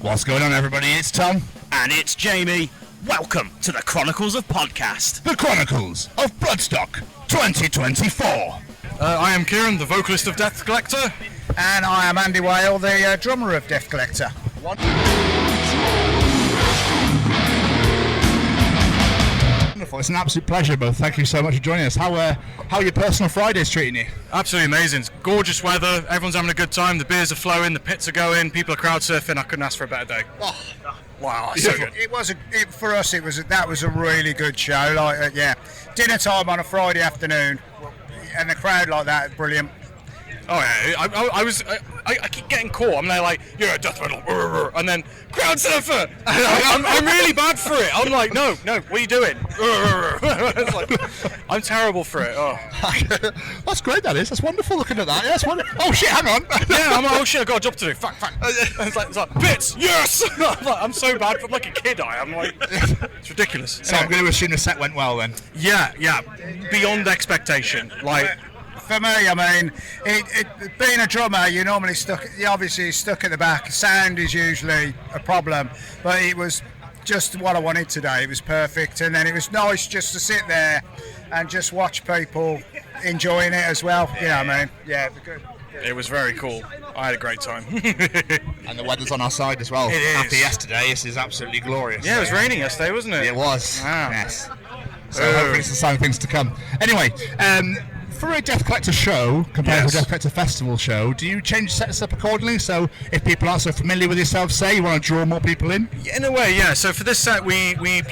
What's going on, everybody? It's Tom. And it's Jamie. Welcome to the Chronicles of Podcast. The Chronicles of Bloodstock 2024. I am Kieran, the vocalist of Death Collector. And I am Andy Whale, the drummer of Death Collector. Wonderful. It's an absolute pleasure, both. Thank you so much for joining us. How are your personal Fridays treating you? Absolutely amazing. It's gorgeous weather. Everyone's having a good time. The beers are flowing. The pits are going. People are crowd surfing. I couldn't ask for a better day. Oh, wow, so good. For us. That was a really good show. Dinner time on a Friday afternoon, and the crowd like that, brilliant. Oh yeah, I keep getting caught. I'm there like, you're a death metal, and then crowd surfer. I'm really bad for it. I'm like, no, what are you doing? It's like, I'm terrible for it. Oh. That's great. That is. That's wonderful. Looking at that. Yeah, that's wonderful. Oh shit! Hang on. Yeah, I'm like, oh shit! I got a job to do. Fuck. It's like bits. Yes. I'm so bad. I'm like a kid. I'm like, it's ridiculous. So I'm going to assume the set went well then. Yeah, beyond expectation. Like. For me, I mean, being a drummer, you're normally stuck. You're obviously stuck at the back. Sound is usually a problem, but it was just what I wanted today. It was perfect, and then it was nice just to sit there and just watch people enjoying it as well. You know what I mean? Yeah, it was good. It was very cool. I had a great time. And the weather's on our side as well. It is. After yesterday, this is absolutely glorious. Yeah, it was raining yesterday, wasn't it? It was. Wow. Yes. So hopefully it's the sign of things to come. Anyway, for a Death Collector show compared to a Death Collector festival show, do you change sets up accordingly? So if people aren't so familiar with yourself, say you want to draw more people in? In a way, yeah. So for this set, we've been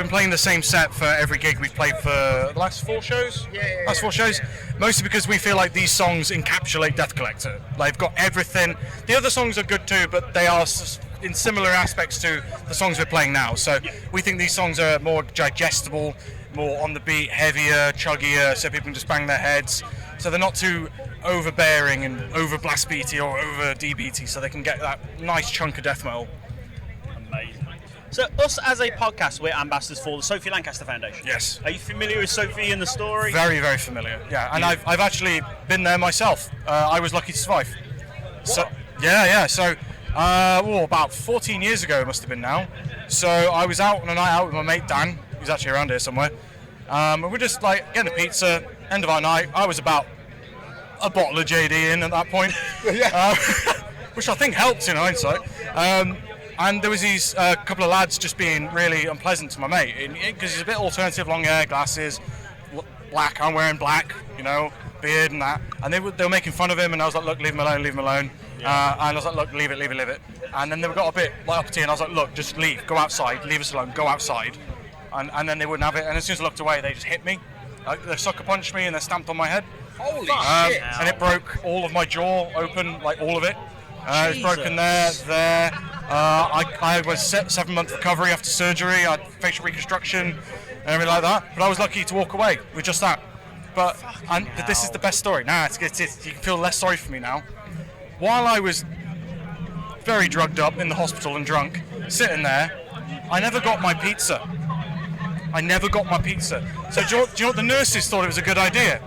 playing the same set for every gig we've played for the last 4 shows. Last 4 shows. Mostly because we feel like these songs encapsulate Death Collector. They've got everything. The other songs are good too, but they are in similar aspects to the songs we're playing now. So we think these songs are more digestible, more on the beat, heavier, chuggier, so people can just bang their heads. So they're not too overbearing and over blast beaty or over DBT, so they can get that nice chunk of death metal. Amazing. So us as a podcast, we're ambassadors for the Sophie Lancaster Foundation. Yes. Are you familiar with Sophie and the story? Very, very familiar. Yeah, and I've actually been there myself. I was lucky to survive. What? So yeah. So about 14 years ago it must have been now. So I was out on a night out with my mate Dan. He's actually around here somewhere. And we're just like getting a pizza, end of our night. I was about a bottle of JD in at that point, which I think helped in hindsight. And there was these couple of lads just being really unpleasant to my mate because he's a bit alternative, long hair, glasses, black. I'm wearing black, beard and that. And they were making fun of him, and I was like, look, leave him alone. Yeah. And I was like, look, leave it. And then they got a bit like uppity, and I was like, look, just leave, go outside, leave us alone, go outside. And then they wouldn't have it, and as soon as I looked away, they just hit me. They sucker punched me and they stamped on my head. Holy shit! And it broke all of my jaw open, like all of it. It was broken there. I was 7-month recovery after surgery. I had facial reconstruction and everything like that. But I was lucky to walk away with just that. But this is the best story. Nah, you can feel less sorry for me now. While I was very drugged up in the hospital and drunk, sitting there, I never got my pizza. So do you know what the nurses thought it was a good idea?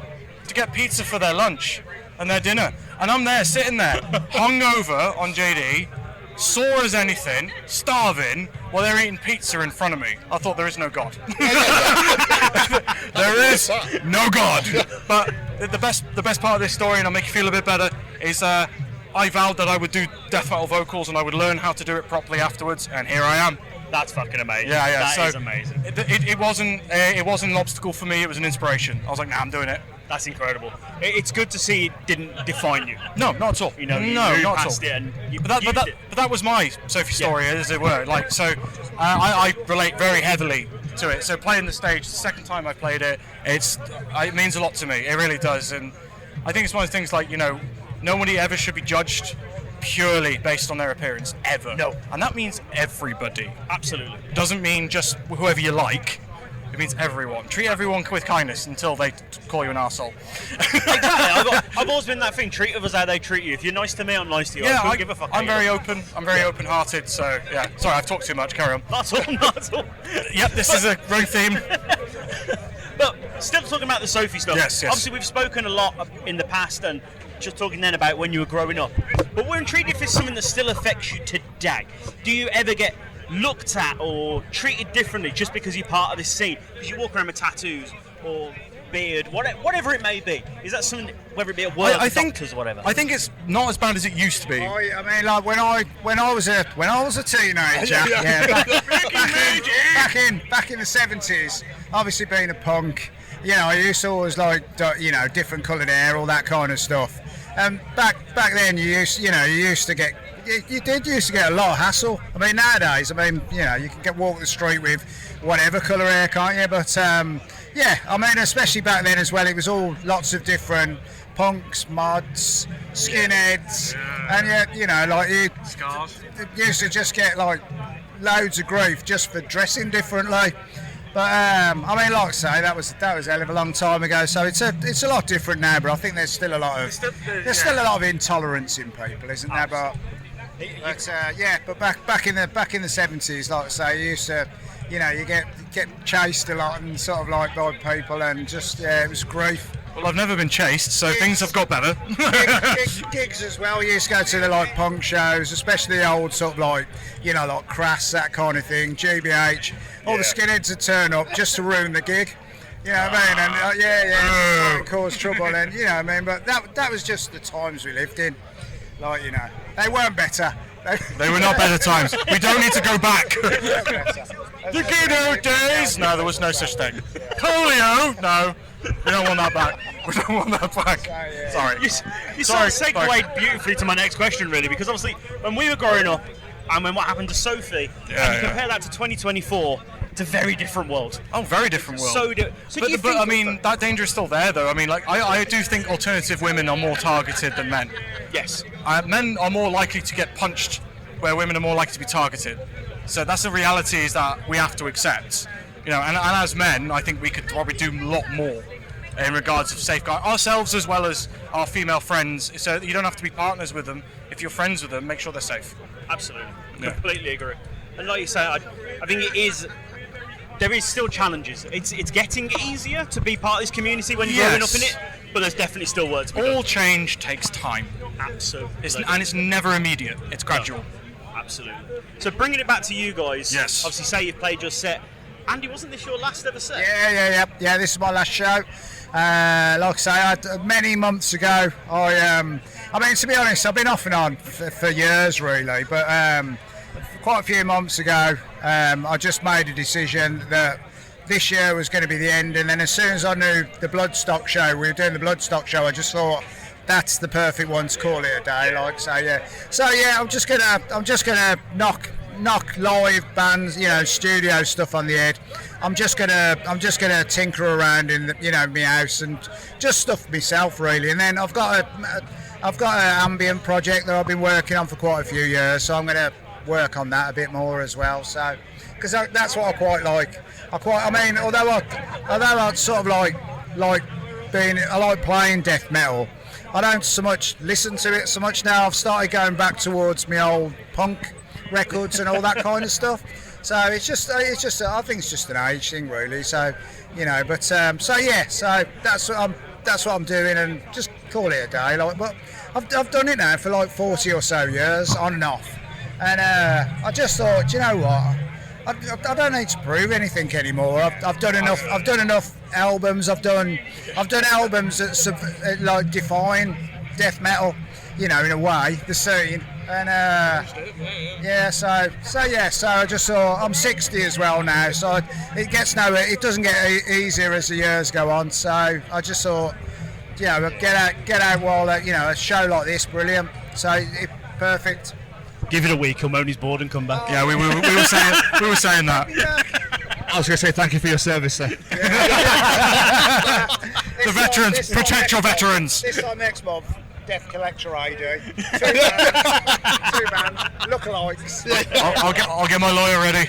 To get pizza for their lunch and their dinner. And I'm there, sitting there, hungover on JD, sore as anything, starving, while they're eating pizza in front of me. I thought, there is no God. There is no God. But the best part of this story, and I'll make you feel a bit better, is I vowed that I would do death metal vocals and I would learn how to do it properly afterwards, and here I am. That's fucking amazing. Yeah. That is amazing. It wasn't an obstacle for me. It was an inspiration. I was like, nah, I'm doing it. That's incredible. It's good to see it didn't define you. No, not at all. You not past at all. it and But that was my Sophie story, as it were. Like so, I relate very heavily to it. So playing the stage, the second time I played it, it means a lot to me. It really does, and I think it's one of the things like nobody ever should be judged purely based on their appearance, ever. No. And that means everybody. Absolutely. Doesn't mean just whoever you like. It means everyone. Treat everyone with kindness until they call you an arsehole. Exactly. I've always been that thing. Treat others how they treat you. If you're nice to me, I'm nice to you. Yeah, I don't give a fuck. I'm very open. I'm very open-hearted. So yeah. Sorry, I've talked too much. Carry on. Not at all. Yep, this is a road theme. But still talking about the Sophie stuff. Yes. Obviously, we've spoken a lot in the past, and just talking then about when you were growing up. But we're intrigued if it's something that still affects you today. Do you ever get looked at or treated differently just because you're part of this scene? Because you walk around with tattoos or beard, whatever it may be. Is that something, whether it be at work, doctors or whatever? I think it's not as bad as it used to be. I mean, like when I was a teenager, back in the 70s, obviously being a punk, you know, I used to always like, you know, different coloured hair, all that kind of stuff. And back then, you used to get a lot of hassle. I mean, nowadays, you know, you can walk the street with whatever colour hair, can't you? But yeah, I mean, especially back then as well, it was all lots of different punks, mods, skinheads, and yeah, you know, like you used to just get like loads of grief just for dressing differently. But I mean, like I say, that was a hell of a long time ago. So it's a lot different now. But I think there's still a lot of intolerance in people, isn't there? But yeah, but back in the 70s, like I say, you used to, you know, you get chased a lot and sort of like by people, and just it was grief. Well, I've never been chased, so things have got better. gigs as well. You used to go to the like punk shows, especially the old sort of like, you know, like Crass, that kind of thing, GBH. All the skinheads would turn up just to ruin the gig. You know what I mean? And cause trouble, and you know what I mean. But that was just the times we lived in. Like, you know, they weren't better. They were not better times. We don't need to go back. The good old days. No, there was no such thing. Polio. No, we don't want that back. We don't want that back. Sorry. You sort of segued beautifully to my next question, really, because obviously when we were growing up, and when what happened to Sophie, and you compare that to 2024. It's a very different world. Oh, very different world. But I mean, that danger is still there, though. I mean, like, I do think alternative women are more targeted than men. Yes. Men are more likely to get punched, where women are more likely to be targeted. So that's the reality is that we have to accept. You know, and as men, I think we could probably do a lot more in regards of safeguard ourselves as well as our female friends. So you don't have to be partners with them. If you're friends with them, make sure they're safe. Absolutely. Yeah. Completely agree. And like you say, I think it is. There is still challenges. It's getting easier to be part of this community when you're growing up in it, but there's definitely still work to be done. All change takes time. Absolutely. And it's never immediate. It's gradual. No. Absolutely. So bringing it back to you guys. Yes. Obviously, say you've played your set. Andy, wasn't this your last ever set? Yeah. This is my last show. Like I say, many months ago, I mean, to be honest, I've been off and on for years, really, but quite a few months ago, I just made a decision that this year was going to be the end, and then as soon as I knew the Bloodstock show, we were doing the Bloodstock show, I just thought that's the perfect one to call it a day. Like so yeah, I'm just gonna knock live bands, you know, studio stuff on the head. I'm just gonna tinker around in the, you know, my house and just stuff myself really, and then I've got an ambient project that I've been working on for quite a few years, so I'm gonna work on that a bit more as well. So, because that's what I quite like. I mean, although I sort of like I like playing death metal, I don't so much listen to it so much now. I've started going back towards my old punk records and all that kind of stuff. So it's just I think it's just an age thing really. So, you know, but so that's what I'm doing, and just call it a day. Like, but I've done it now for like 40 or so years on and off. And I just thought, you know what? I don't need to prove anything anymore. I've done enough. I've done enough albums. I've done albums that like define death metal, you know, in a way, the scene. And so I just thought, I'm 60 as well now, so it doesn't get easier as the years go on. So I just thought, you know, get out while you know, a show like this, brilliant. So perfect. Give it a week, he'll moan his board and come back. Yeah, we were saying that. I was going to say thank you for your service, sir. The veterans, protect your veterans. This time next month, Death Collector ID. Two bands, lookalikes. I'll get my lawyer ready.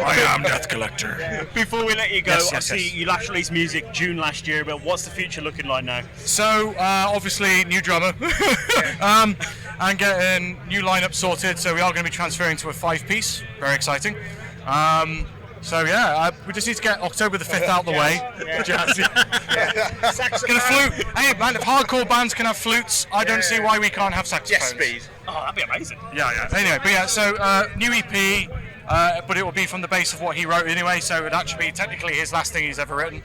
I am Death Collector. Yeah. Before we let you go, obviously you last released music June last year, but what's the future looking like now? So obviously new drummer, and getting new lineup sorted. So we are going to be transferring to a 5-piece. Very exciting. So yeah, we just need to get October the 5th out the way. Jazz, Get a flute. Hey man, if hardcore bands can have flutes, I don't see why we can't have saxophones. Yes, please. Oh, that'd be amazing. Yeah. Anyway, but yeah, so new EP, but it will be from the base of what he wrote anyway, so it would actually be technically his last thing he's ever written.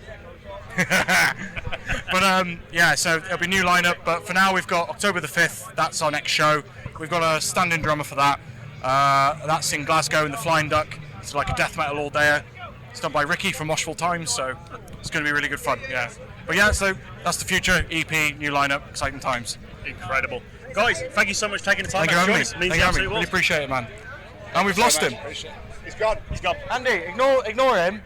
But yeah, so it'll be new lineup, but for now we've got October the 5th, that's our next show. We've got a stand-in drummer for that. That's in Glasgow in the Flying Duck. It's like a death metal all-dayer. It's done by Ricky from Washful Times, so it's going to be really good fun, yeah. But yeah, so that's the future, EP, new lineup, exciting times. Incredible. Guys, thank you so much for taking the time. Thank you for having me. Means Thank you the for having absolute me. Really world. appreciate it, man. And we've lost him. He's gone. He's gone. Andy, ignore him.